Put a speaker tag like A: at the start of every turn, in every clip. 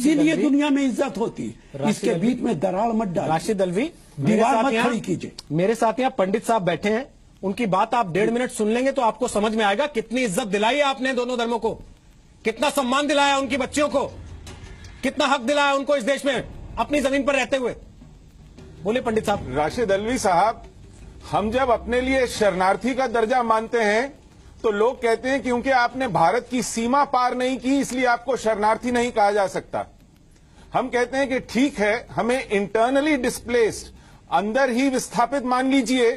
A: इसीलिए दुनिया में इज्जत होती है। इसके बीच में दरार मत डाल,
B: राशिद दलवी,
A: दीवार मत खड़ी कीजिए।
B: मेरे साथ यहाँ पंडित साहब बैठे हैं, उनकी बात आप 1.5 मिनट सुन लेंगे तो आपको समझ में आएगा कितनी इज्जत दिलाई है आपने दोनों धर्मों को, कितना सम्मान दिलाया उनकी बच्चियों को, कितना हक दिलाया उनको इस देश में अपनी जमीन पर रहते हुए। बोले पंडित साहब।
C: राशिद अल्वी साहब, हम जब अपने लिए शरणार्थी का दर्जा मानते हैं तो लोग कहते हैं क्योंकि आपने भारत की सीमा पार नहीं की इसलिए आपको शरणार्थी नहीं कहा जा सकता। हम कहते हैं कि ठीक है, हमें इंटरनली डिस्प्लेस्ड, अंदर ही विस्थापित मान लीजिए।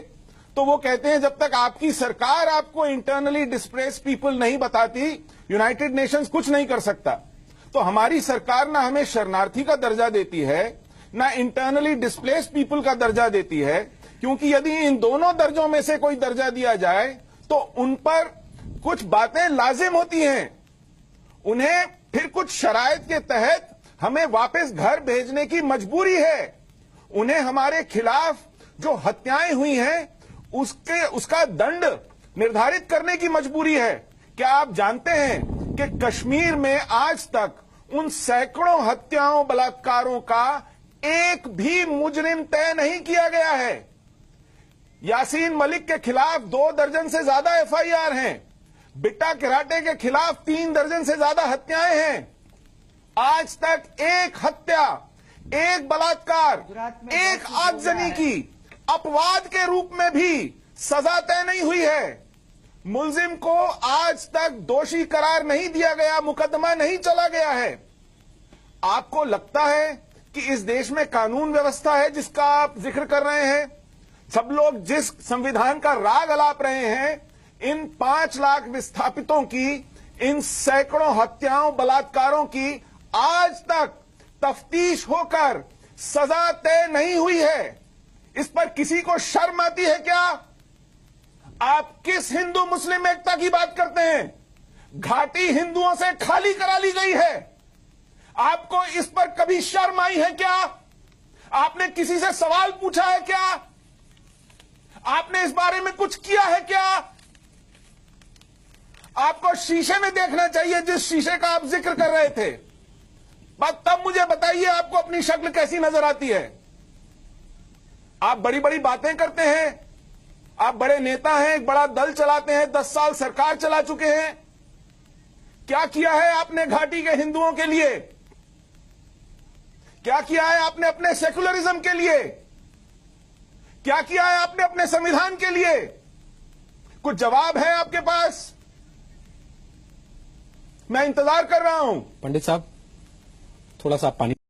C: तो वो कहते हैं जब तक आपकी सरकार आपको इंटरनली डिस्प्लेस्ड पीपल नहीं बताती, यूनाइटेड नेशंस कुछ नहीं कर सकता। तो हमारी सरकार ना हमें शरणार्थी का दर्जा देती है, ना इंटरनली डिस्प्लेस्ड पीपल का दर्जा देती है, क्योंकि यदि इन दोनों दर्जों में से कोई दर्जा दिया जाए तो उन पर कुछ बातें लाजिम होती हैं। उन्हें फिर कुछ शराइत के तहत हमें वापस घर भेजने की मजबूरी है। उन्हें हमारे खिलाफ जो हत्याएं हुई हैं उसका दंड निर्धारित करने की मजबूरी है। क्या आप जानते हैं कि कश्मीर में आज तक उन सैकड़ों हत्याओं बलात्कारों का एक भी मुजरिम तय नहीं किया गया है। यासीन मलिक के खिलाफ 2 दर्जन से ज्यादा एफआईआर हैं। बिट्टा कराटे के खिलाफ 3 दर्जन से ज्यादा हत्याएं हैं। आज तक एक हत्या, एक बलात्कार, एक आगजनी की अपवाद के रूप में भी सजा तय नहीं हुई है। मुलजिम को आज तक दोषी करार नहीं दिया गया, मुकदमा नहीं चला गया है। आपको लगता है कि इस देश में कानून व्यवस्था है जिसका आप जिक्र कर रहे हैं? सब लोग जिस संविधान का राग अलाप रहे हैं, इन 5 लाख विस्थापितों की, इन सैकड़ों हत्याओं बलात्कारों की आज तक तफ्तीश होकर सजा तय नहीं हुई है। इस पर किसी को शर्म आती है क्या? आप किस हिंदू मुस्लिम एकता की बात करते हैं? घाटी हिंदुओं से खाली करा ली गई है। आपको इस पर कभी शर्म आई है क्या? आपने किसी से सवाल पूछा है क्या? आपने इस बारे में कुछ किया है क्या? आपको शीशे में देखना चाहिए, जिस शीशे का आप जिक्र कर रहे थे। बस तब मुझे बताइए आपको अपनी शक्ल कैसी नजर आती है। आप बड़ी बड़ी बातें करते हैं, आप बड़े नेता हैं, एक बड़ा दल चलाते हैं, 10 साल सरकार चला चुके हैं। क्या किया है आपने घाटी के हिंदुओं के लिए? क्या किया है आपने अपने सेकुलरिज्म के लिए? क्या किया है आपने अपने संविधान के लिए? कुछ जवाब है आपके पास? मैं इंतजार कर रहा हूं।
B: पंडित साहब, थोड़ा सा पानी